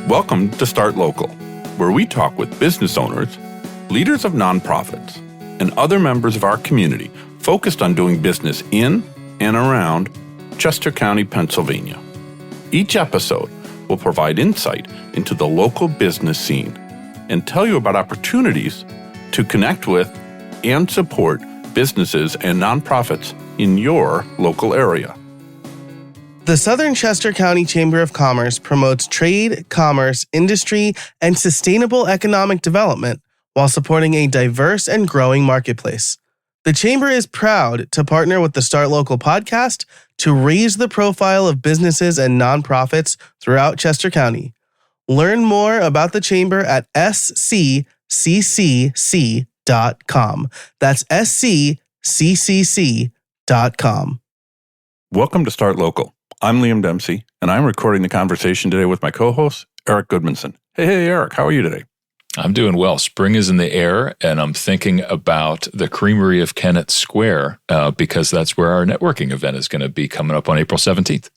Welcome to Start Local, where we talk with business owners, leaders of nonprofits, and other members of our community focused on doing business in and around Chester County, Pennsylvania. Each episode will provide insight into the local business scene and tell you about opportunities to connect with and support businesses and nonprofits in your local area. The Southern Chester County Chamber of Commerce promotes trade, commerce, industry, and sustainable economic development while supporting a diverse and growing marketplace. The Chamber is proud to partner with the Start Local podcast to raise the profile of businesses and nonprofits throughout Chester County. Learn more about the Chamber at sccc.com. That's sccc.com. Welcome to Start Local. I'm Liam Dempsey, and I'm recording the conversation today with my co-host, Eric Goodmanson. Hey, Eric, how are you today? I'm doing well. Spring is in the air, and I'm thinking about the Creamery of Kennett Square because that's where our networking event is going to be coming up on April 17th.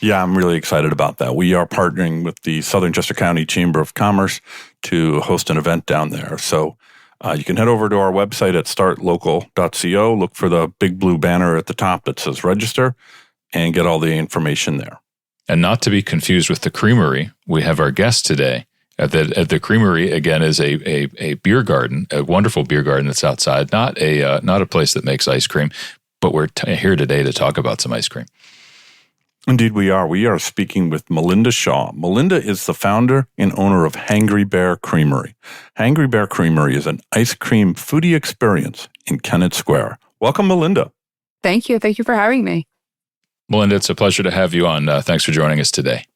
Yeah, I'm really excited about that. We are partnering with the Southern Chester County Chamber of Commerce to host an event down there. So you can head over to our website at startlocal.co, look for the big blue banner at the top that says register, and get all the information there. And not to be confused with the Creamery, we have our guest today. At the Creamery, again, is a beer garden, a wonderful beer garden that's outside, not a place that makes ice cream, but we're here today to talk about some ice cream. Indeed, we are. We are speaking with Melinda Shaw. Melinda is the founder and owner of Hangry Bear Creamery. Hangry Bear Creamery is an ice cream foodie experience in Kennett Square. Welcome, Melinda. Thank you. Thank you for having me. Melinda, it's a pleasure to have you on. Thanks for joining us today.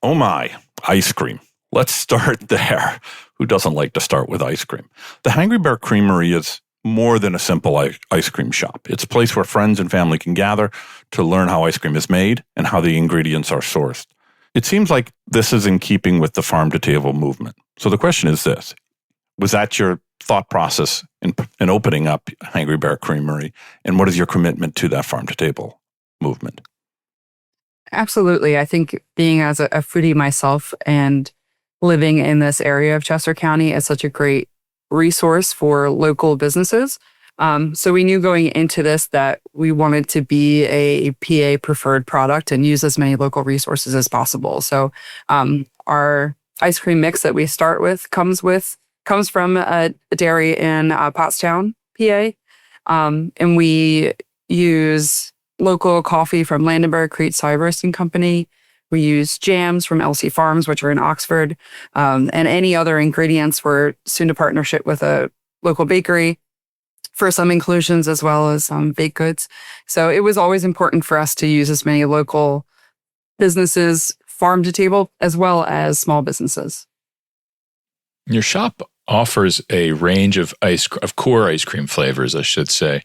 Oh my, ice cream. Let's start there. Who doesn't like to start with ice cream? The Hangry Bear Creamery is more than a simple ice cream shop. It's a place where friends and family can gather to learn how ice cream is made and how the ingredients are sourced. It seems like this is in keeping with the farm-to-table movement. So the question is this. Was that your thought process in opening up Hangry Bear Creamery? And what is your commitment to that farm-to-table movement? Absolutely. I think being as a foodie myself and living in this area of Chester County is such a great resource for local businesses. So we knew going into this that we wanted to be a PA preferred product and use as many local resources as possible. So our ice cream mix that we start with comes from a dairy in Pottstown, PA. And we use local coffee from Landenberg Creek Roasting Company. We use jams from LC Farms, which are in Oxford, and any other ingredients. We're soon to partnership with a local bakery for some inclusions as well as baked goods. So it was always important for us to use as many local businesses, farm to table, as well as small businesses. Your shop offers a range of core ice cream flavors, I should say.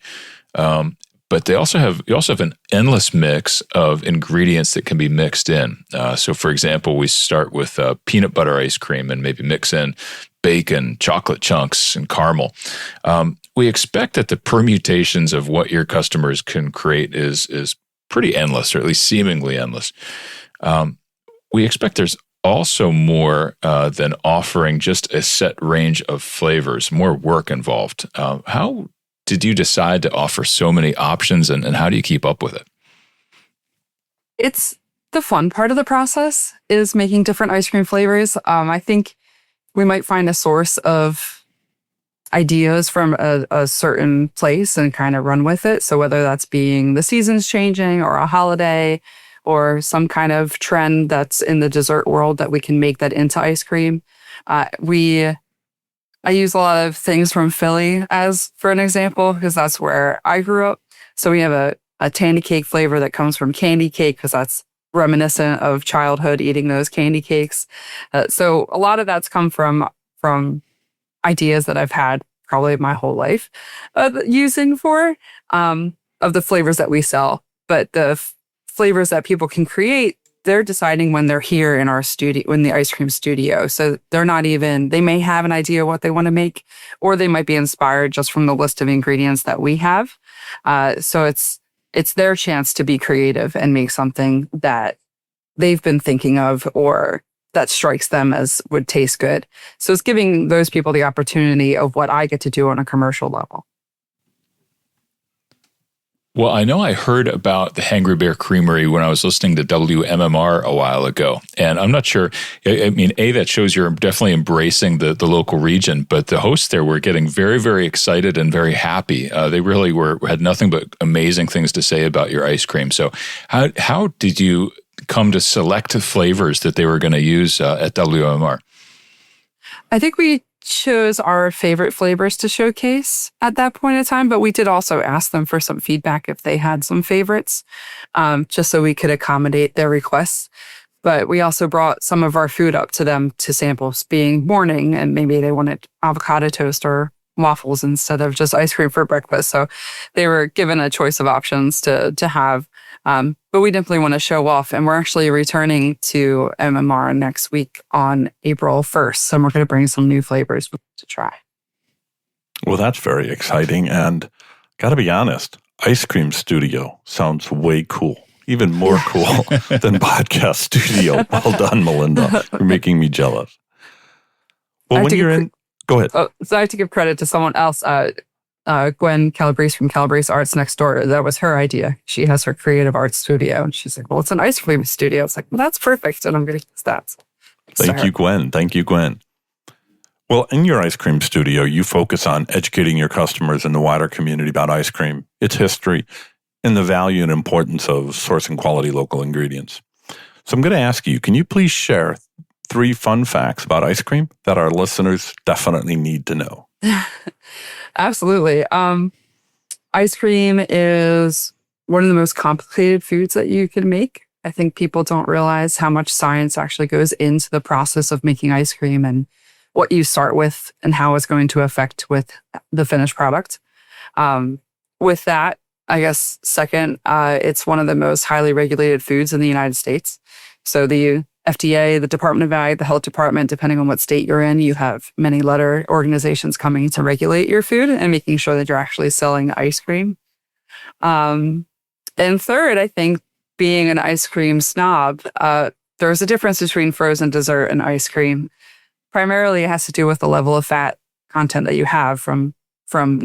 But you also have an endless mix of ingredients that can be mixed in. So, for example, we start with peanut butter ice cream and maybe mix in bacon, chocolate chunks, and caramel. We expect that the permutations of what your customers can create is pretty endless, or at least seemingly endless. We expect there's also more than offering just a set range of flavors, more work involved. How did you decide to offer so many options, and how do you keep up with it? It's the fun part of the process is making different ice cream flavors. I think we might find a source of ideas from a certain place and kind of run with it. So whether that's being the seasons changing or a holiday or some kind of trend that's in the dessert world that we can make that into ice cream. I use a lot of things from Philly as for an example, because that's where I grew up. So we have a tandy cake flavor that comes from candy cake because that's reminiscent of childhood eating those candy cakes. So a lot of that's come from ideas that I've had probably my whole life using of the flavors that we sell. But the flavors that people can create, they're deciding when they're here in our studio, in the ice cream studio. So they may have an idea what they want to make, or they might be inspired just from the list of ingredients that we have. So it's their chance to be creative and make something that they've been thinking of or that strikes them as would taste good. So it's giving those people the opportunity of what I get to do on a commercial level. Well, I know I heard about the Hangry Bear Creamery when I was listening to WMMR a while ago. And I'm not sure, I mean, that shows you're definitely embracing the local region, but the hosts there were getting very, very excited and very happy. They really had nothing but amazing things to say about your ice cream. So how did you come to select flavors that they were going to use at WMMR? I think we chose our favorite flavors to showcase at that point in time, but we did also ask them for some feedback if they had some favorites, just so we could accommodate their requests. But we also brought some of our food up to them to samples, being morning, and maybe they wanted avocado toast or waffles instead of just ice cream for breakfast. So they were given a choice of options to have. But we definitely want to show off. And we're actually returning to MMR next week on April 1st. So we're going to bring some new flavors to try. Well, that's very exciting. And got to be honest, Ice Cream Studio sounds way cool. Even more cool than Podcast Studio. Well done, Melinda. You're making me jealous. Well, when you're in... Go ahead. Oh, so I have to give credit to someone else. Gwen Calabrese from Calabrese Arts next door. That was her idea. She has her creative arts studio. And she's like, well, it's an ice cream studio. It's like, well, that's perfect. And I'm going to use that. Thank you, Gwen. Thank you, Gwen. Well, in your ice cream studio, you focus on educating your customers and the wider community about ice cream, its history, and the value and importance of sourcing quality local ingredients. So I'm going to ask you, can you please share 3 fun facts about ice cream that our listeners definitely need to know? Absolutely. Ice cream is one of the most complicated foods that you can make. I think people don't realize how much science actually goes into the process of making ice cream and what you start with and how it's going to affect with the finished product. With that, I guess second, it's one of the most highly regulated foods in the United States. So the FDA, the Department of Ag, the Health Department, depending on what state you're in, you have many letter organizations coming to regulate your food and making sure that you're actually selling ice cream. And third, I think being an ice cream snob, there's a difference between frozen dessert and ice cream. Primarily, it has to do with the level of fat content that you have from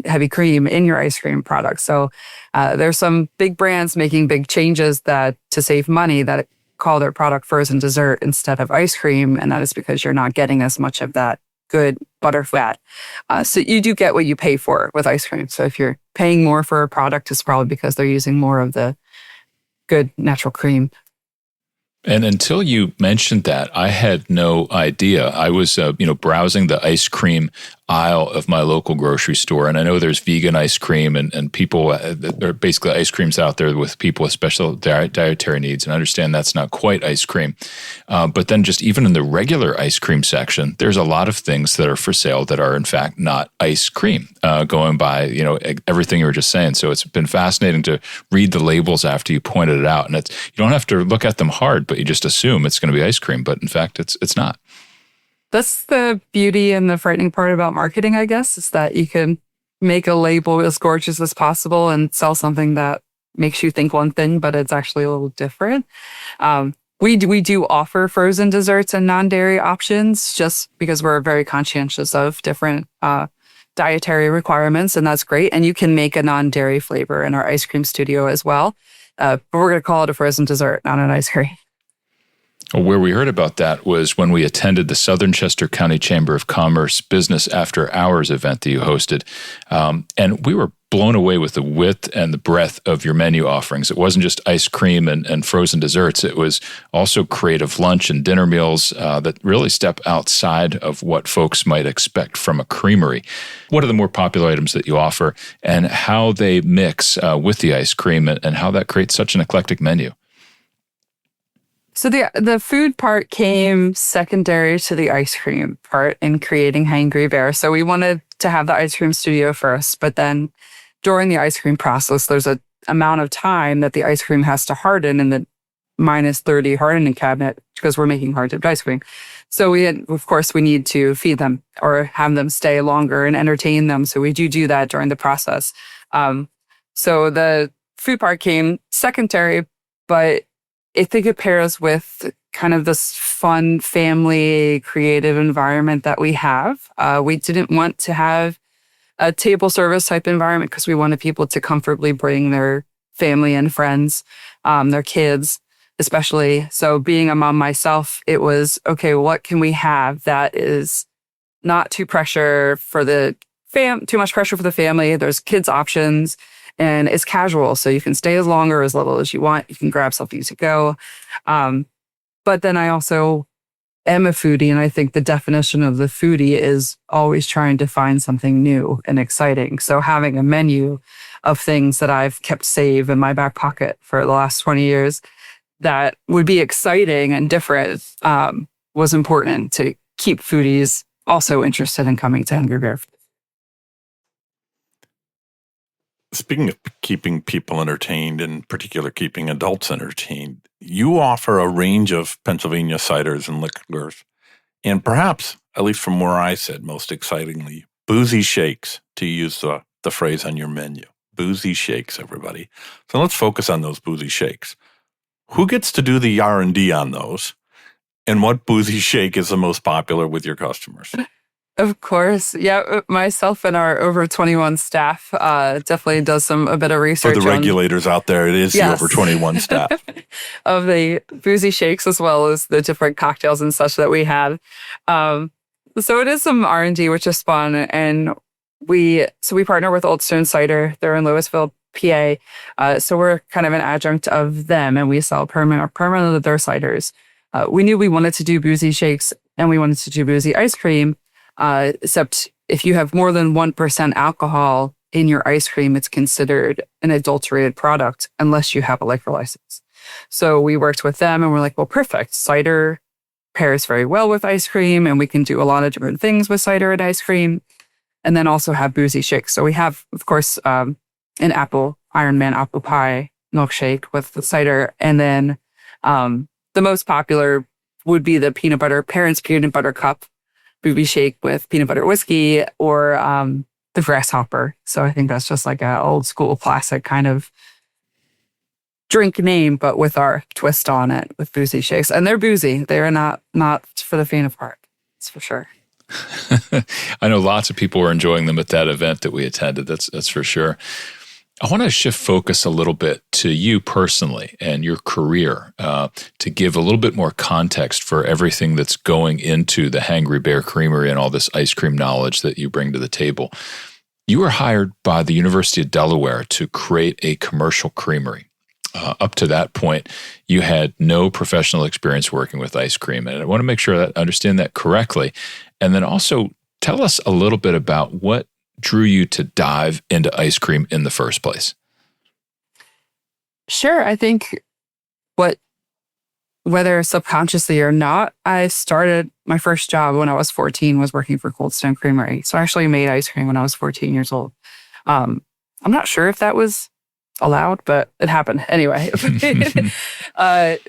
heavy cream in your ice cream product. So there's some big brands making big changes that to save money that call their product frozen dessert instead of ice cream. And that is because you're not getting as much of that good butter fat. So you do get what you pay for with ice cream. So if you're paying more for a product, it's probably because they're using more of the good natural cream. And until you mentioned that, I had no idea. I was, browsing the ice cream aisle of my local grocery store, and I know there's vegan ice cream and people, there are basically ice creams out there with people with special dietary needs, and I understand that's not quite ice cream. But then just even in the regular ice cream section, there's a lot of things that are for sale that are in fact not ice cream, going by, everything you were just saying. So it's been fascinating to read the labels after you pointed it out. And you don't have to look at them hard, but you just assume it's going to be ice cream. But in fact, it's not. That's the beauty and the frightening part about marketing, I guess, is that you can make a label as gorgeous as possible and sell something that makes you think one thing, but it's actually a little different. We do offer frozen desserts and non-dairy options just because we're very conscientious of different dietary requirements, and that's great. And you can make a non-dairy flavor in our ice cream studio as well. But we're going to call it a frozen dessert, not an ice cream. Where we heard about that was when we attended the Southern Chester County Chamber of Commerce Business After Hours event that you hosted. And we were blown away with the width and the breadth of your menu offerings. It wasn't just ice cream and frozen desserts. It was also creative lunch and dinner meals that really step outside of what folks might expect from a creamery. What are the more popular items that you offer and how they mix with the ice cream and how that creates such an eclectic menu? So the food part came secondary to the ice cream part in creating Hangry Bear. So we wanted to have the ice cream studio first, but then during the ice cream process, there's an amount of time that the ice cream has to harden in the -30 hardening cabinet because we're making hard-dipped ice cream. So we need to feed them or have them stay longer and entertain them. So we do that during the process. So the food part came secondary, but I think it pairs with kind of this fun family creative environment that we have. We didn't want to have a table service type environment because we wanted people to comfortably bring their family and friends, their kids, especially. So being a mom myself, it was, okay, what can we have that is not too pressure for the too much pressure for the family. There's kids options and it's casual. So you can stay as long or as little as you want. You can grab something to go. But then I also am a foodie, and I think the definition of the foodie is always trying to find something new and exciting. So having a menu of things that I've kept safe in my back pocket for the last 20 years that would be exciting and different was important to keep foodies also interested in coming to Hangry Bear. Speaking of keeping people entertained, in particular keeping adults entertained, you offer a range of Pennsylvania ciders and liquors, and perhaps, at least from where I sit, most excitingly, boozy shakes, to use the phrase on your menu. Boozy shakes, everybody. So let's focus on those boozy shakes. Who gets to do the R&D on those? And what boozy shake is the most popular with your customers? Of course. Yeah. Myself and our over 21 staff definitely does a bit of research. For the regulators out there, it is Yes. the over 21 staff. Of the boozy shakes as well as the different cocktails and such that we have. So it is some R&D, which is fun. And we partner with Old Stone Cider. They're in Louisville, PA. So we're kind of an adjunct of them, and we sell permanent of their ciders. We knew we wanted to do boozy shakes and we wanted to do boozy ice cream. Except if you have more than 1% alcohol in your ice cream, it's considered an adulterated product unless you have a liquor license. So we worked with them and we're like, well, perfect. Cider pairs very well with ice cream, and we can do a lot of different things with cider and ice cream, and then also have boozy shakes. So we have, of course, an Iron Man apple pie milkshake with the cider. And then the most popular would be the parents' peanut butter cup booby shake with peanut butter whiskey, or the grasshopper. So I think that's just like an old school classic kind of drink name, but with our twist on it with boozy shakes. And they're boozy. They're not for the faint of heart. That's for sure. I know lots of people were enjoying them at that event that we attended. That's for sure. I want to shift focus a little bit to you personally and your career to give a little bit more context for everything that's going into the Hangry Bear Creamery and all this ice cream knowledge that you bring to the table. You were hired by the University of Delaware to create a commercial creamery. Up to that point, you had no professional experience working with ice cream. And I want to make sure that I understand that correctly. And then also tell us a little bit about what drew you to dive into ice cream in the first place. Sure. I think whether subconsciously or not, I started my first job when I was 14, was working for Cold Stone Creamery. So I actually made ice cream when I was 14 years old. I'm not sure if that was allowed, but it happened anyway.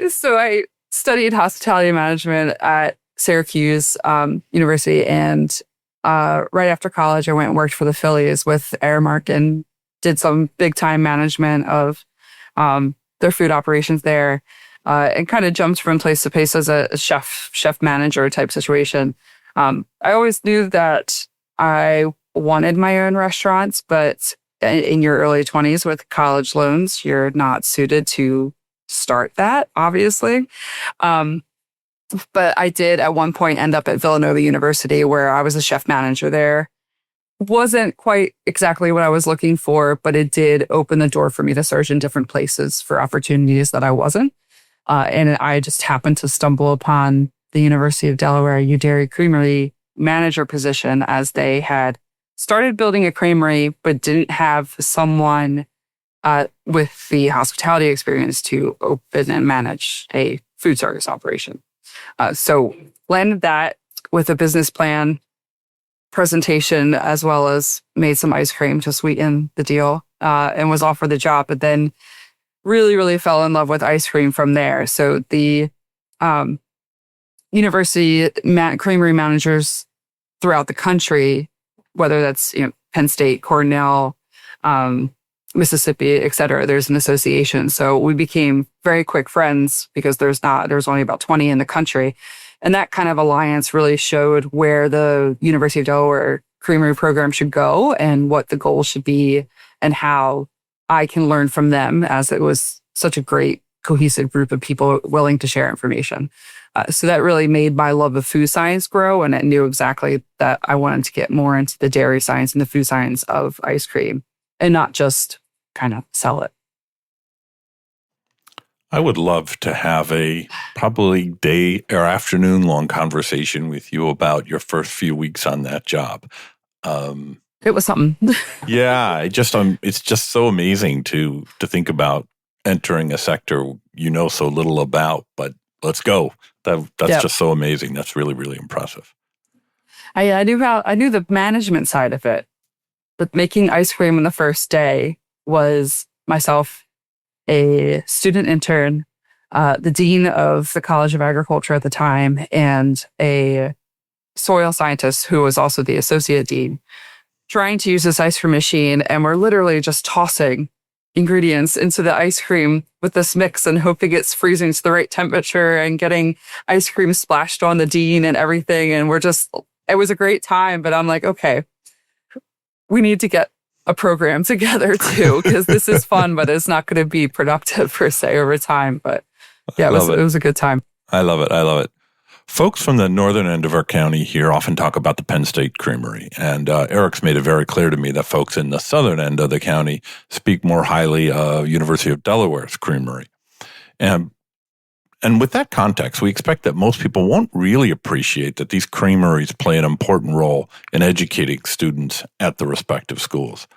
So I studied hospitality management at Syracuse University, and right after college, I went and worked for the Phillies with Aramark and did some big time management of their food operations there, and kind of jumped from place to place as a chef manager type situation. I always knew that I wanted my own restaurants, but in your early 20s with college loans, you're not suited to start that, obviously. But I did at one point end up at Villanova University, where I was a chef manager there. Wasn't quite exactly what I was looking for, but it did open the door for me to search in different places for opportunities that I wasn't. And I just happened to stumble upon the University of Delaware Dairy Creamery manager position, as they had started building a creamery, but didn't have someone with the hospitality experience to open and manage a food service operation. So landed that with a business plan, presentation, as well as made some ice cream to sweeten the deal, and was offered the job, but then really, really fell in love with ice cream from there. So the university creamery managers throughout the country, whether that's Penn State, Cornell, Mississippi, et cetera. There's an association. So we became very quick friends because there's only about 20 in the country. And that kind of alliance really showed where the University of Delaware Creamery program should go and what the goal should be and how I can learn from them, as it was such a great cohesive group of people willing to share information. So that really made my love of food science grow. And I knew exactly that I wanted to get more into the dairy science and the food science of ice cream and not just kind of sell it. I would love to have a probably day or afternoon long conversation with you about your first few weeks on that job. It was something. Yeah, it's just so amazing to think about entering a sector you know so little about, but let's go. That's just so amazing. That's really, really impressive. I knew the management side of it, but making ice cream on the first day was myself, a student intern, the dean of the College of Agriculture at the time, and a soil scientist who was also the associate dean, trying to use this ice cream machine. And we're literally just tossing ingredients into the ice cream with this mix and hoping it's freezing to the right temperature and getting ice cream splashed on the dean and everything. And it was a great time, but I'm like, okay, we need to get a program together too, because this is fun, but it's not going to be productive per se over time. But yeah, it was a good time. I love it. Folks from the northern end of our county here often talk about the Penn State Creamery, and Eric's made it very clear to me that folks in the southern end of the county speak more highly of University of Delaware's Creamery. And with that context, we expect that most people won't really appreciate that these creameries play an important role in educating students at the respective schools.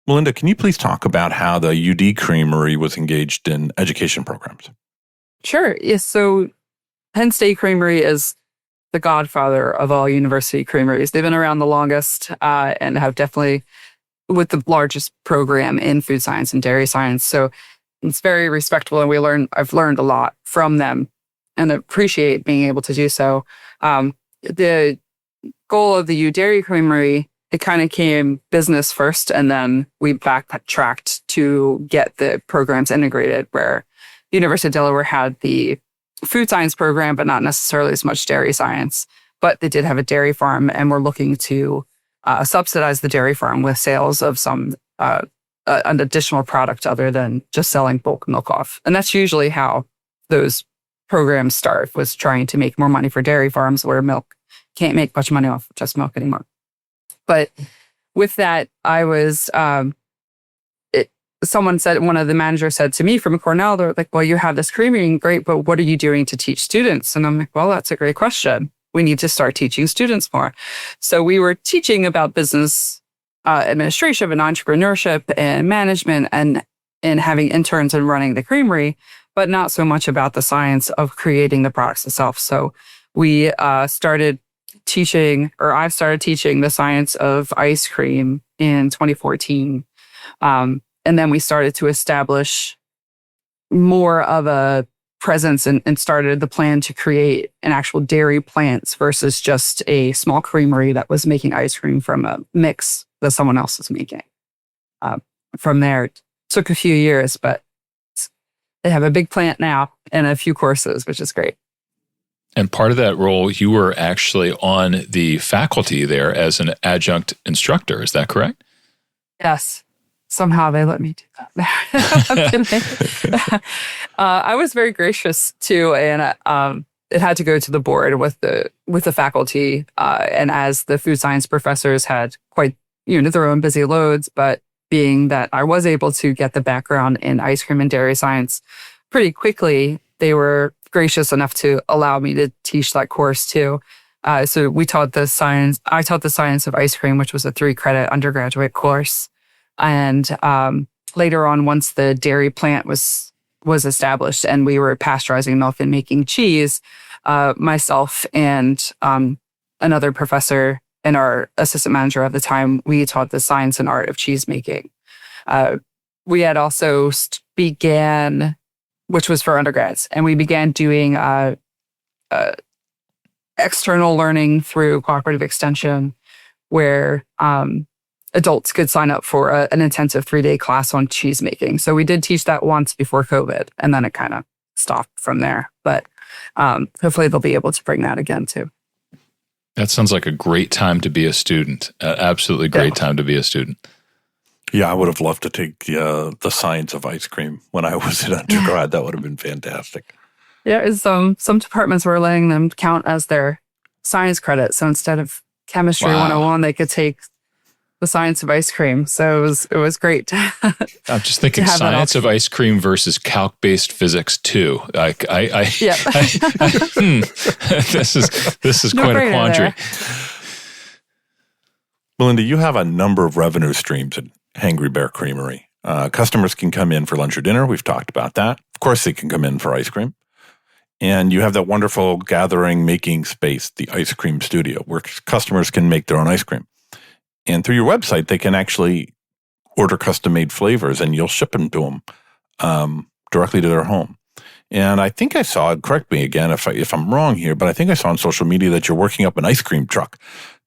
Melinda, can you please talk about how the UD Creamery was engaged in education programs? Sure. Yes. So Penn State Creamery is the godfather of all university creameries. They've been around the longest and have definitely with the largest program in food science and dairy science. So it's very respectable, and I've learned a lot from them and appreciate being able to do so. The goal of the U Dairy Creamery, it kind of came business first, and then we backtracked to get the programs integrated, where the University of Delaware had the food science program, but not necessarily as much dairy science. But they did have a dairy farm, and we're looking to subsidize the dairy farm with sales of some an additional product other than just selling bulk milk off. And that's usually how those programs start, was trying to make more money for dairy farms where milk can't make much money off just milk anymore. But with that, I was, one of the managers said to me from Cornell, they're like, well, you have this creamery, great, but what are you doing to teach students? And I'm like, well, that's a great question. We need to start teaching students more. So we were teaching about business administration and entrepreneurship and management and having interns and running the creamery, but not so much about the science of creating the products itself. So we started teaching, or I've started teaching the science of ice cream in 2014. And then we started to establish more of a presence and started the plan to create an actual dairy plant versus just a small creamery that was making ice cream from a mix that someone else was making. From there, it took a few years, but they have a big plant now and a few courses, which is great. And part of that role, you were actually on the faculty there as an adjunct instructor. Is that correct? Yes. Somehow they let me do that. I was very gracious too, and it had to go to the board with the faculty. And as the food science professors had quite their own busy loads, but being that I was able to get the background in ice cream and dairy science pretty quickly, they were gracious enough to allow me to teach that course too. So we taught the science. I taught the science of ice cream, which was a 3-credit undergraduate course. And later on, once the dairy plant was established and we were pasteurizing milk and making cheese, myself and another professor and our assistant manager at the time, we taught the science and art of cheese making. We had also began, which was for undergrads, and we began doing external learning through cooperative extension, where adults could sign up for an intensive 3-day class on cheese making. So we did teach that once before COVID, and then it kind of stopped from there. But hopefully they'll be able to bring that again too. That sounds like a great time to be a student. Absolutely great time to be a student. Yeah, I would have loved to take the science of ice cream when I was in undergrad. That would have been fantastic. Yeah, some departments were letting them count as their science credit. So instead of chemistry 101, they could take the science of ice cream. So it was great. I'm just thinking science of ice cream versus calc-based physics 2. Like this is quite a quandary. There. Melinda, you have a number of revenue streams at Hangry Bear Creamery. Customers can come in for lunch or dinner. We've talked about that. Of course, they can come in for ice cream. And you have that wonderful gathering making space, the ice cream studio, where customers can make their own ice cream. And through your website, they can actually order custom-made flavors, and you'll ship them to them directly to their home. And I think I saw, correct me again if I'm wrong here, but I think I saw on social media that you're working up an ice cream truck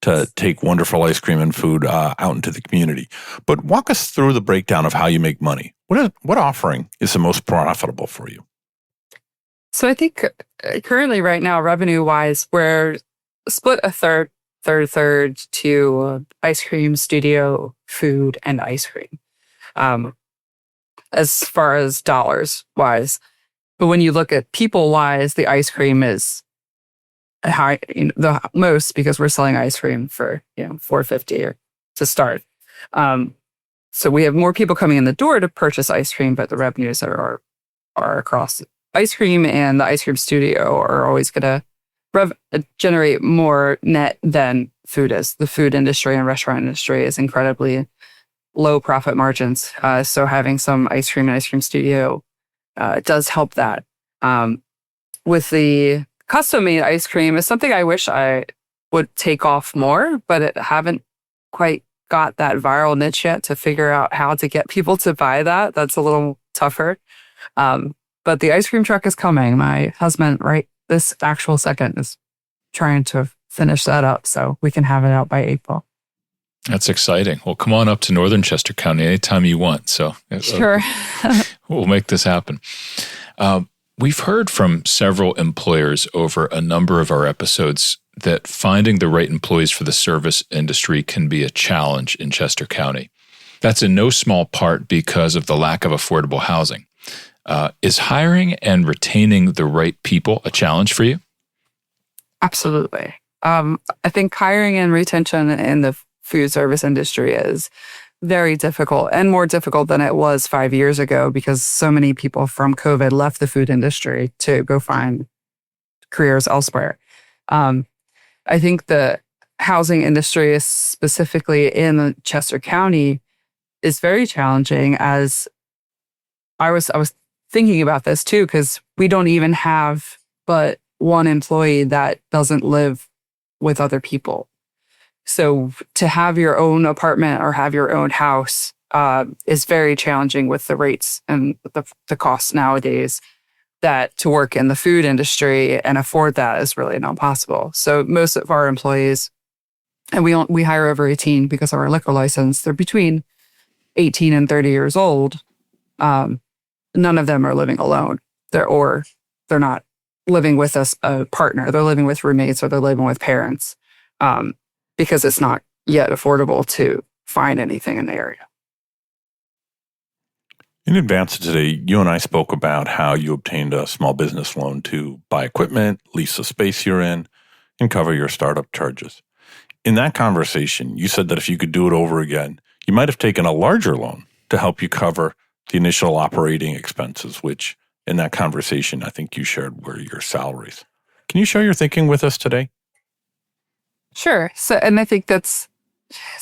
to take wonderful ice cream and food out into the community. But walk us through the breakdown of how you make money. What offering is the most profitable for you? So I think currently right now, revenue-wise, we're split a third to ice cream, studio, food, and ice cream. As far as dollars wise, but when you look at people wise, the ice cream is high, the most, because we're selling ice cream for $4.50 to start. So we have more people coming in the door to purchase ice cream, but the revenues are across ice cream and the ice cream studio are always going to generate more net than food is. The food industry and restaurant industry is incredibly low profit margins. So having some ice cream and ice cream studio does help that. With the custom made ice cream is something I wish I would take off more, but it haven't quite got that viral niche yet to figure out how to get people to buy that. That's a little tougher. But the ice cream truck is coming. My husband, right this actual second, is trying to finish that up so we can have it out by April. That's exciting. Well, come on up to Northern Chester County anytime you want. So sure. We'll make this happen. We've heard from several employers over a number of our episodes that finding the right employees for the service industry can be a challenge in Chester County. That's in no small part because of the lack of affordable housing. Is hiring and retaining the right people a challenge for you? Absolutely. I think hiring and retention in the food service industry is very difficult, and more difficult than it was 5 years ago, because so many people from COVID left the food industry to go find careers elsewhere. I think the housing industry, is specifically in Chester County, is very challenging. As I was thinking about this too, because we don't even have but one employee that doesn't live with other people. So to have your own apartment or have your own house is very challenging with the rates and the costs nowadays. That to work in the food industry and afford that is really not possible. So most of our employees, and we hire over 18 because of our liquor license, they're between 18 and 30 years old. None of them are living alone. They're not living with a partner. They're living with roommates, or they're living with parents, because it's not yet affordable to find anything in the area. In advance of today, you and I spoke about how you obtained a small business loan to buy equipment, lease the space you're in, and cover your startup charges. In that conversation, you said that if you could do it over again, you might have taken a larger loan to help you cover the initial operating expenses, which in that conversation, I think you shared were your salaries. Can you share your thinking with us today? Sure. So, and I think it's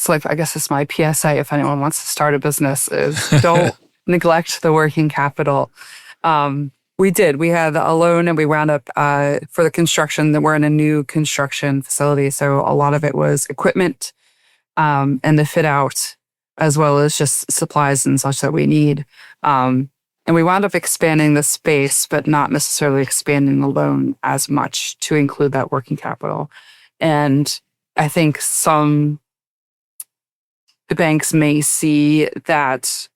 like, I guess it's my PSA if anyone wants to start a business, is don't neglect the working capital. We had a loan, and we wound up for the construction, that we're in a new construction facility. So a lot of it was equipment and the fit out, as well as just supplies and such that we need. And we wound up expanding the space, but not necessarily expanding the loan as much to include that working capital. And I think some the banks may see that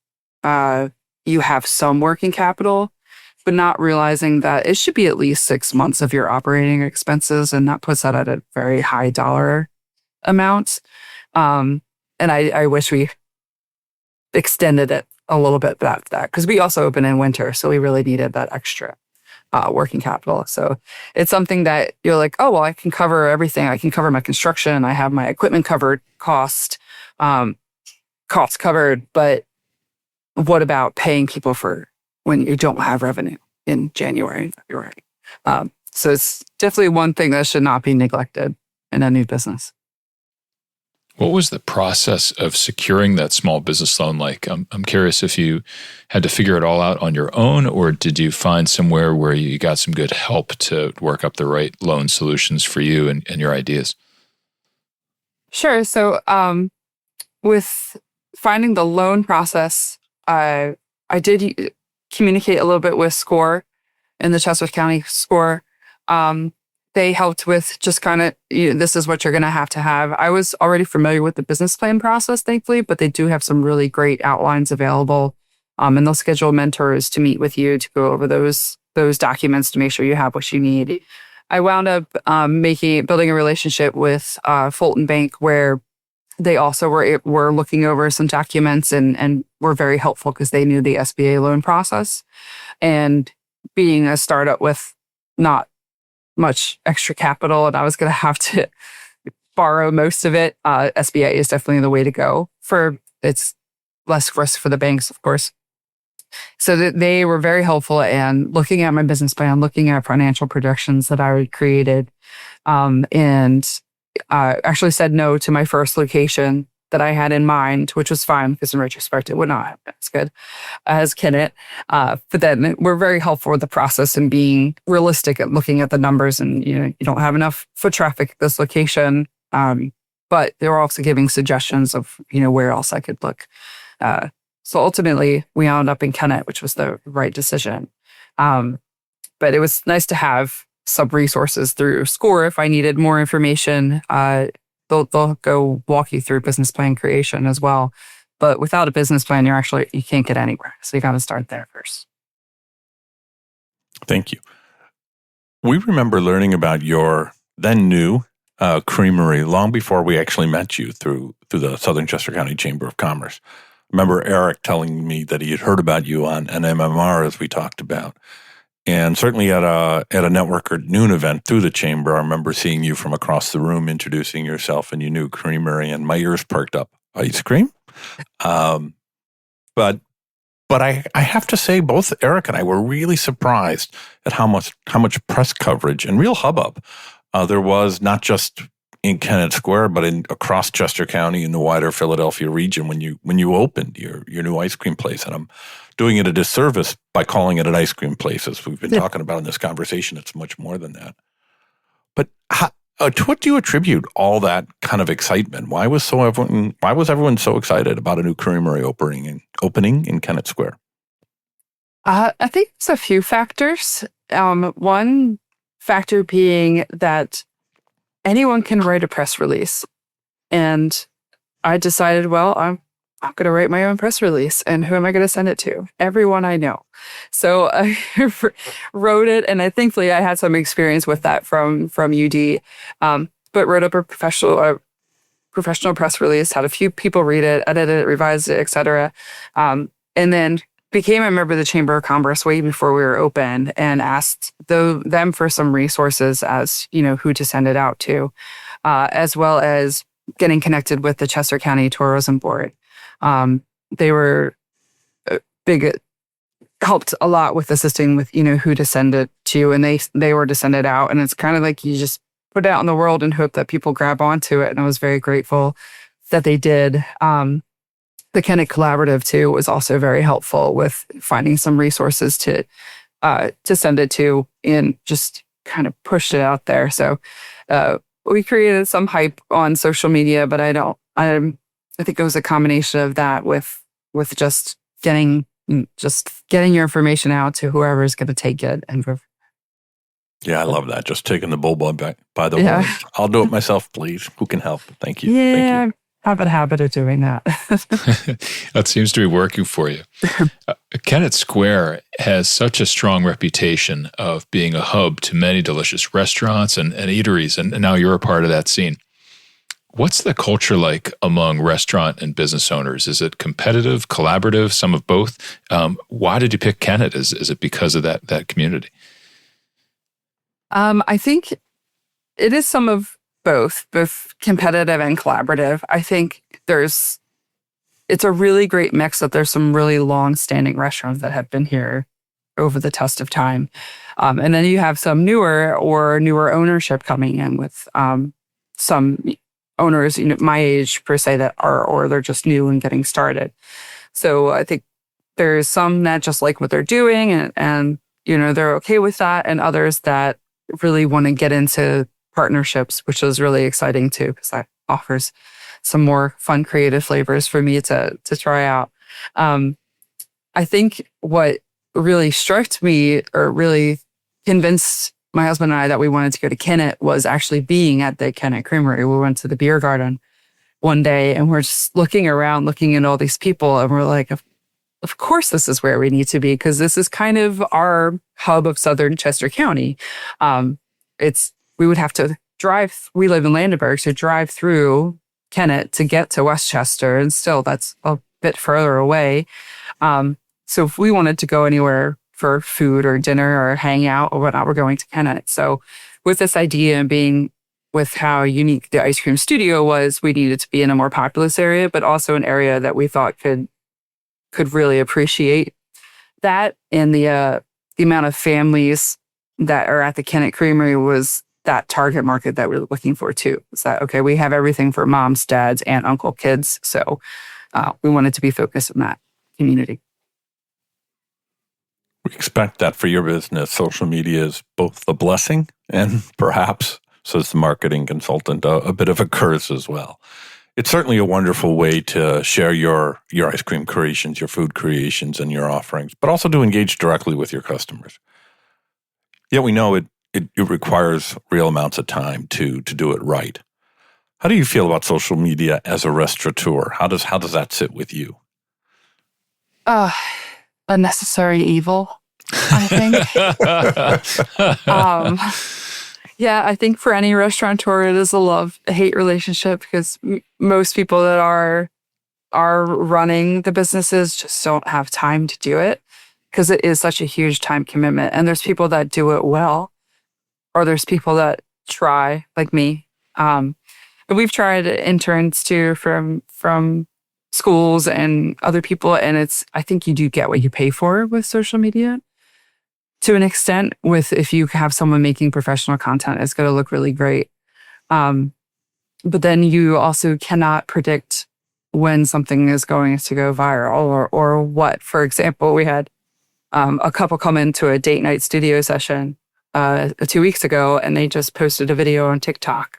you have some working capital, but not realizing that it should be at least 6 months of your operating expenses, and that puts that at a very high dollar amount. And I wish we extended it a little bit back to that, because we also open in winter, so we really needed that extra working capital. So it's something that you're like, oh, well, I can cover everything. I can cover my construction. I have my equipment covered, costs covered. But what about paying people for when you don't have revenue in January and February? So it's definitely one thing that should not be neglected in a new business. What was the process of securing that small business loan like? I'm curious if you had to figure it all out on your own, or did you find somewhere where you got some good help to work up the right loan solutions for you and your ideas? Sure. So with finding the loan process, I did communicate a little bit with SCORE in the Chester County SCORE. They helped with just kind of, this is what you're going to have. I was already familiar with the business plan process, thankfully, but they do have some really great outlines available. And they'll schedule mentors to meet with you to go over those documents to make sure you have what you need. I wound up building a relationship with Fulton Bank, where they also were looking over some documents and were very helpful because they knew the SBA loan process. And being a startup with not much extra capital, and I was going to have to borrow most of it, SBA is definitely the way to go. It's less risk for the banks, of course. So they were very helpful in looking at my business plan, looking at financial projections that I had created, and actually said no to my first location that I had in mind, which was fine because in retrospect, it would not have been as good as Kennett. But then we're very helpful with the process and being realistic at looking at the numbers, and you don't have enough foot traffic at this location. But they were also giving suggestions of where else I could look. So ultimately, we wound up in Kennett, which was the right decision. But it was nice to have some resources through SCORE if I needed more information. They'll go walk you through business plan creation as well. But without a business plan, you can't get anywhere. So you got to start there first. Thank you. We remember learning about your then new creamery long before we actually met you through the Southern Chester County Chamber of Commerce. Remember Eric telling me that he had heard about you on an MMR, as we talked about. And certainly at a Network at Noon event through the chamber, I remember seeing you from across the room introducing yourself and your new creamery, and my ears perked up. Ice cream? But I have to say, both Eric and I were really surprised at how much press coverage and real hubbub there was, not just in Kennett Square, but across Chester County in the wider Philadelphia region when you opened your new ice cream place. And I'm doing it a disservice by calling it an ice cream place, as we've been talking about in this conversation. It's much more than that. But to what do you attribute all that kind of excitement? Why was everyone so excited about a new creamery opening in Kennett Square? I think it's a few factors. One factor being that anyone can write a press release. And I decided, well, I'm going to write my own press release. And who am I going to send it to? Everyone I know. So I wrote it. And thankfully, I had some experience with that from UD. But wrote up a professional press release, had a few people read it, edit it, revise it, etc. And then became a member of the Chamber of Commerce way before we were open, and asked them for some resources as, who to send it out to, as well as getting connected with the Chester County Tourism Board. They were helped a lot with assisting with, who to send it to, and they were to send it out. And it's kind of like you just put it out in the world and hope that people grab onto it. And I was very grateful that they did. The Kennett Collaborative, too, was also very helpful with finding some resources to send it to, and just kind of pushed it out there. So we created some hype on social media, but I think it was a combination of that with just getting your information out to whoever is going to take it. And yeah, I love that. Just taking the bull by the horns. I'll do it myself, please. Who can help? Thank you. Yeah. Thank you. have a habit of doing that. That seems to be working for you. Kennett Square has such a strong reputation of being a hub to many delicious restaurants and eateries, and now you're a part of that scene. What's the culture like among restaurant and business owners? Is it competitive, collaborative, some of both? Why did you pick Kennett? Is it because of that community? I think it is some of both competitive and collaborative. I think it's a really great mix that there's some really long-standing restaurants that have been here over the test of time. And then you have some newer ownership coming in with some owners, my age per se, that or they're just new and getting started. So I think there's some that just like what they're doing and they're okay with that, and others that really want to get into partnerships, which is really exciting too, because that offers some more fun, creative flavors for me to try out. I think what really struck me or really convinced my husband and I that we wanted to go to Kennett was actually being at the Kennett Creamery. We went to the beer garden one day and we're just looking around, looking at all these people, and we're like, of course this is where we need to be, because this is kind of our hub of southern Chester County. We would have to drive. We live in Landenberg, so drive through Kennett to get to Westchester, and still that's a bit further away. So if we wanted to go anywhere for food or dinner or hang out or whatnot, we're going to Kennett. So with this idea and being with how unique the ice cream studio was, we needed to be in a more populous area, but also an area that we thought could really appreciate that. And the amount of families that are at the Kennett Creamery was that target market that we're looking for too. Is that, okay, we have everything for moms, dads, aunt, uncle, kids. So we wanted to be focused on that community. We expect that for your business, social media is both a blessing and perhaps, says the marketing consultant, a bit of a curse as well. It's certainly a wonderful way to share your ice cream creations, your food creations, and your offerings, but also to engage directly with your customers. Yet we know it requires real amounts of time to do it right. How do you feel about social media as a restaurateur? How does that sit with you? A necessary evil, I think. Yeah, I think for any restaurateur, it is a love-hate relationship, because most people that are running the businesses just don't have time to do it, because it is such a huge time commitment. And there's people that do it well, or there's people that try, like me. And we've tried interns too from schools and other people, and I think you do get what you pay for with social media. To an extent, if you have someone making professional content, it's going to look really great. But then you also cannot predict when something is going to go viral or what. For example, we had a couple come into a date night studio session 2 weeks ago, and they just posted a video on TikTok.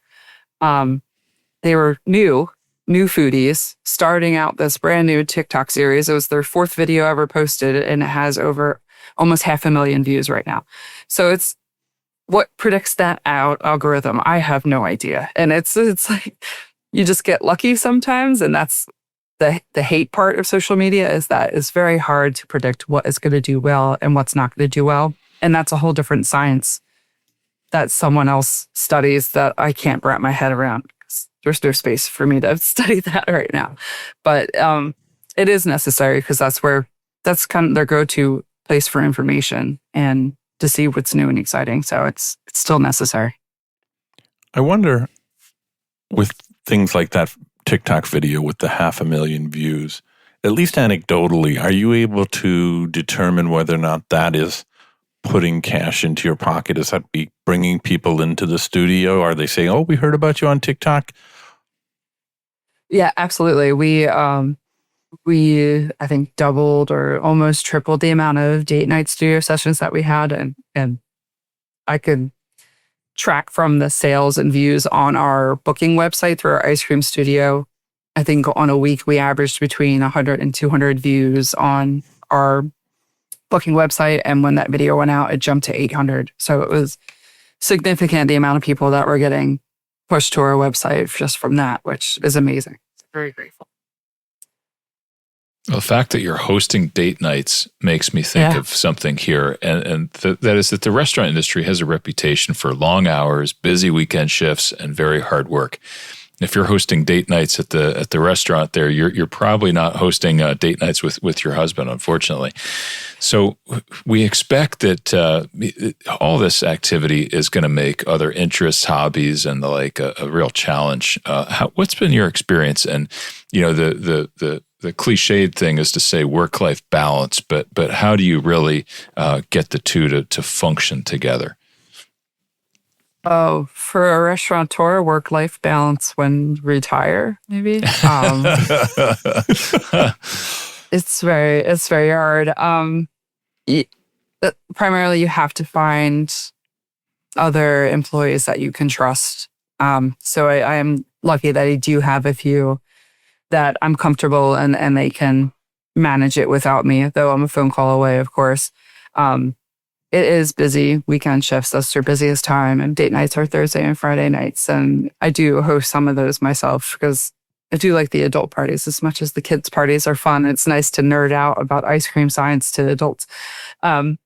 They were new foodies starting out this brand new TikTok series. It was their 4th video ever posted, and it has over almost 500,000 views right now. So it's what predicts that algorithm. I have no idea. And it's like, you just get lucky sometimes. And that's the hate part of social media, is that it's very hard to predict what is going to do well and what's not going to do well. And that's a whole different science that someone else studies that I can't wrap my head around. There's no space for me to study that right now. But it is necessary, because that's kind of their go-to place for information and to see what's new and exciting. So it's still necessary. I wonder, with things like that TikTok video with the 500,000 views, at least anecdotally, are you able to determine whether or not that is putting cash into your pocket? Is that bringing people into the studio? Are they saying, "Oh, we heard about you on TikTok"? Yeah, absolutely. We I think doubled or almost tripled the amount of date night studio sessions that we had, and I could track from the sales and views on our booking website through our ice cream studio. I think on a week we averaged between 100 and 200 views on our booking website, and when that video went out, it jumped to 800. So it was significant, the amount of people that were getting pushed to our website just from that, which is amazing. very grateful. Well, the fact that you're hosting date nights makes me think of something here, and that is that the restaurant industry has a reputation for long hours, busy weekend shifts, and very hard work. If you're hosting date nights at the restaurant there, you're probably not hosting date nights with your husband, unfortunately. So we expect that all this activity is going to make other interests, hobbies, and the like a real challenge. What's been your experience? And the cliched thing is to say work-life balance, but how do you really get the two to function together? Oh, for a restaurateur, work-life balance when retire, maybe. It's very hard. Primarily, you have to find other employees that you can trust. So I am lucky that I do have a few that I'm comfortable and they can manage it without me, though I'm a phone call away, of course. It is busy. Weekend shifts, that's their busiest time. And date nights are Thursday and Friday nights. And I do host some of those myself because I do like the adult parties as much as the kids' parties are fun. It's nice to nerd out about ice cream science to adults. But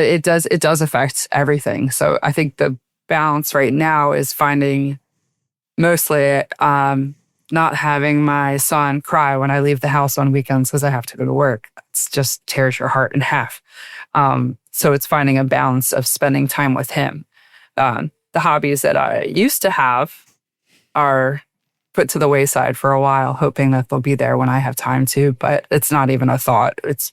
it does affect everything. So I think the balance right now is finding mostly not having my son cry when I leave the house on weekends because I have to go to work. It just tears your heart in half. So it's finding a balance of spending time with him. The hobbies that I used to have are put to the wayside for a while, hoping that they'll be there when I have time to, but it's not even a thought. It's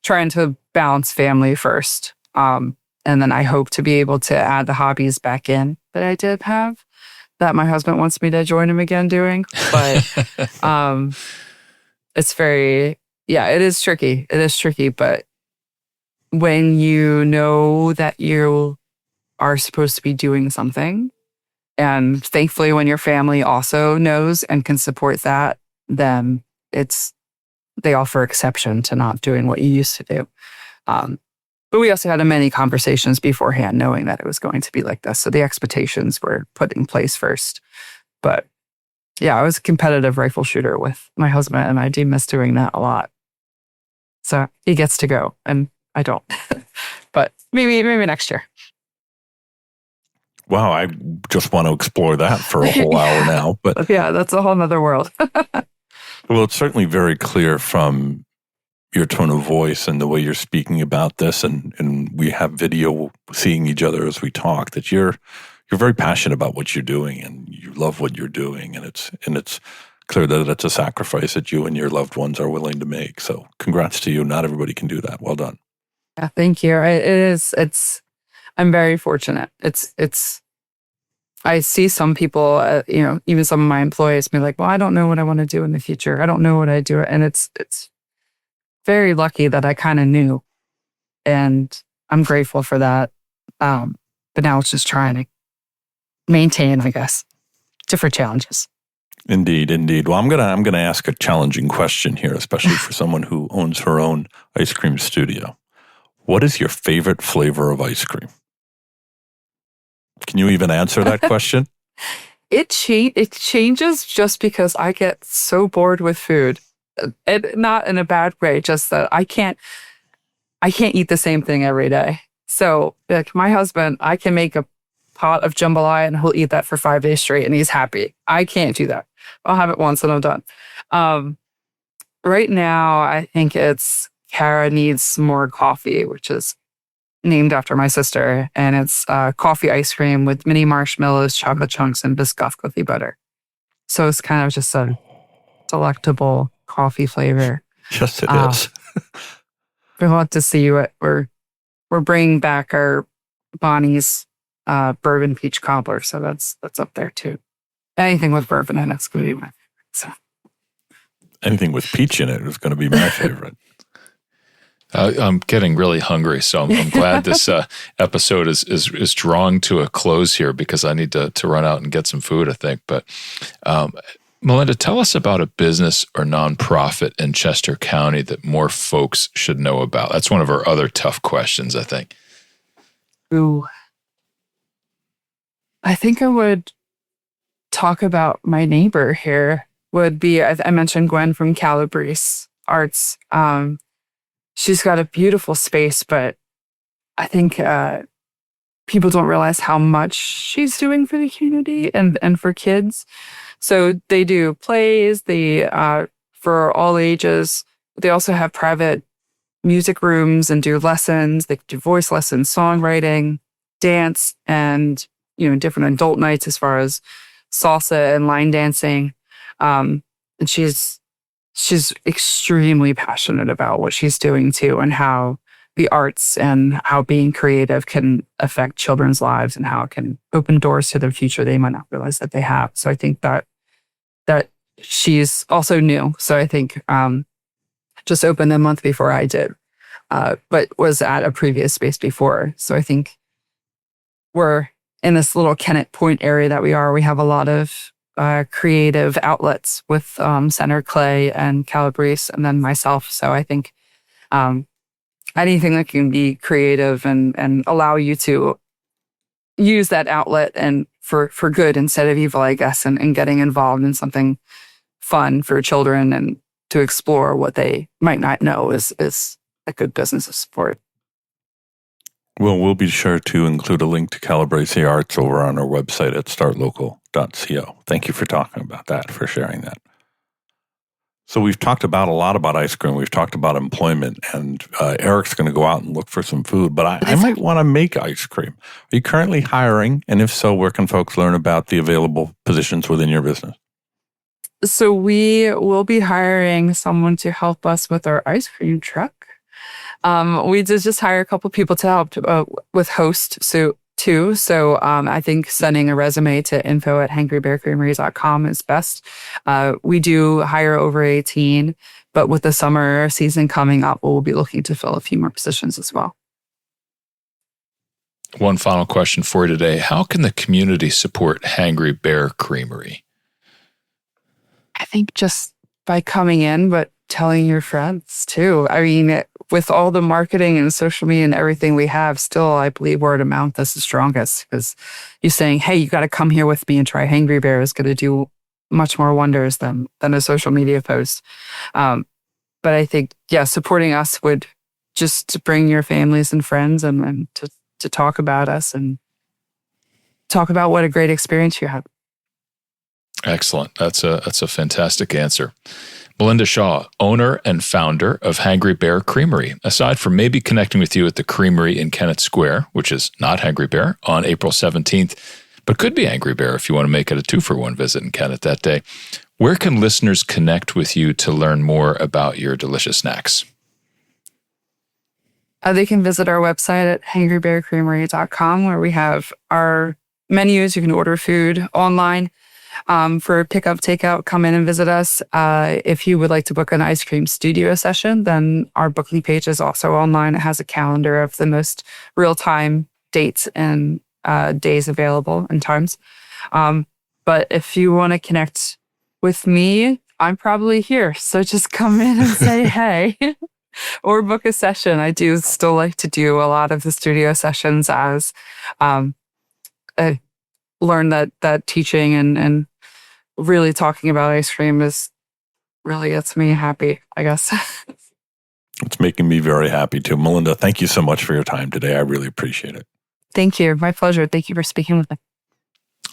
trying to balance family first. And then I hope to be able to add the hobbies back in that I did have that my husband wants me to join him again doing. But it's it is tricky. It is tricky, but when you know that you are supposed to be doing something, and thankfully when your family also knows and can support that, then they offer exception to not doing what you used to do. But we also had many conversations beforehand knowing that it was going to be like this. So the expectations were put in place first. But yeah, I was a competitive rifle shooter with my husband and I do miss doing that a lot. So he gets to go and I don't. But maybe next year. Wow, I just want to explore that for a whole hour now. But yeah, that's a whole nother world. Well, it's certainly very clear from your tone of voice and the way you're speaking about this, and we have video seeing each other as we talk, that you're very passionate about what you're doing and you love what you're doing, and it's clear that it's a sacrifice that you and your loved ones are willing to make. So congrats to you. Not everybody can do that. Well done. Yeah, thank you. I'm very fortunate. I see some people, even some of my employees be like, well, I don't know what I want to do in the future. I don't know what I do. And it's very lucky that I kind of knew. And I'm grateful for that. But now it's just trying to maintain, I guess, different challenges. Indeed. Well, I'm gonna ask a challenging question here, especially for someone who owns her own ice cream studio. What is your favorite flavor of ice cream? Can you even answer that question? It changes just because I get so bored with food. And not in a bad way, just that I can't eat the same thing every day. So like my husband, I can make a pot of jambalaya and he'll eat that for 5 days straight and he's happy. I can't do that. I'll have it once and I'm done. Right now, I think it's Kara Needs More Coffee, which is named after my sister. And it's coffee ice cream with mini marshmallows, chocolate chunks, and Biscoff cookie butter. So it's kind of just a delectable coffee flavor. Yes, it is. We'll have to see what we're bringing back our Bonnie's bourbon peach cobbler. So that's up there too. Anything with bourbon in it's going to be my favorite. So. Anything with peach in it is going to be my favorite. I'm getting really hungry, so I'm glad this episode is drawing to a close here because I need to run out and get some food, I think. But Melinda, tell us about a business or nonprofit in Chester County that more folks should know about. That's one of our other tough questions, I think. Ooh. I think I would talk about my neighbor here, would be, I mentioned Gwen from Calabrese Arts. She's got a beautiful space, but I think people don't realize how much she's doing for the community and for kids. So they do plays, for all ages. They also have private music rooms and do lessons. They do voice lessons, songwriting, dance, and different adult nights as far as salsa and line dancing. And she's extremely passionate about what she's doing too, and how the arts and how being creative can affect children's lives and how it can open doors to their future they might not realize that they have. So I think that she's also new. So I think just opened a month before I did, but was at a previous space before. So I think we're in this little Kennett Point area that we are. We have a lot of creative outlets with Center Clay and Calabrese, and then myself. So I think anything that can be creative and allow you to use that outlet and for good instead of evil, I guess, and getting involved in something fun for children and to explore what they might not know is a good business to support. Well, we'll be sure to include a link to Calabrese Arts over on our website at startlocal.co. Thank you for talking about that, for sharing that. So we've talked a lot about ice cream. We've talked about employment, and Eric's going to go out and look for some food, but I might want to make ice cream. Are you currently hiring? And if so, where can folks learn about the available positions within your business? So we will be hiring someone to help us with our ice cream truck. We did just hire a couple people to help with host too. So I think sending a resume to info@hangrybearcreamery.com is best. We do hire over 18, but with the summer season coming up, we'll be looking to fill a few more positions as well. One final question for you today. How can the community support Hangry Bear Creamery? I think just by coming in, but telling your friends too. I mean, with all the marketing and social media and everything we have, still, I believe word of mouth is the strongest, because you saying, hey, you got to come here with me and try Hangry Bear is going to do much more wonders than a social media post. But I think, supporting us would just to bring your families and friends and to talk about us and talk about what a great experience you had. Excellent. That's a fantastic answer. Melinda Shaw, owner and founder of Hangry Bear Creamery. Aside from maybe connecting with you at the Creamery in Kennett Square, which is not Hangry Bear, on April 17th, but could be Hangry Bear if you want to make it a 2-for-1 visit in Kennett that day, where can listeners connect with you to learn more about your delicious snacks? They can visit our website at hangrybearcreamery.com, where we have our menus. You can order food online. For pickup, takeout, come in and visit us. If you would like to book an ice cream studio session, then our booking page is also online. It has a calendar of the most real-time dates and days available and times. But if you want to connect with me, I'm probably here. So just come in and say hey or book a session. I do still like to do a lot of the studio sessions as learn that teaching and really talking about ice cream is really gets me happy, I guess. It's making me very happy too. Melinda, thank you so much for your time today. I really appreciate it. Thank you. My pleasure. Thank you for speaking with me.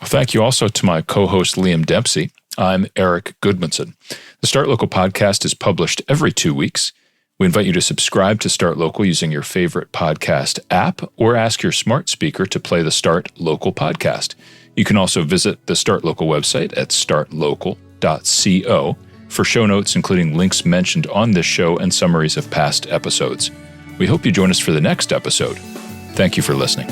Thank you also to my co-host, Liam Dempsey. I'm Eric Goodmanson. The Start Local podcast is published every 2 weeks. We invite you to subscribe to Start Local using your favorite podcast app, or ask your smart speaker to play the Start Local podcast. You can also visit the Start Local website at startlocal.co for show notes, including links mentioned on this show and summaries of past episodes. We hope you join us for the next episode. Thank you for listening.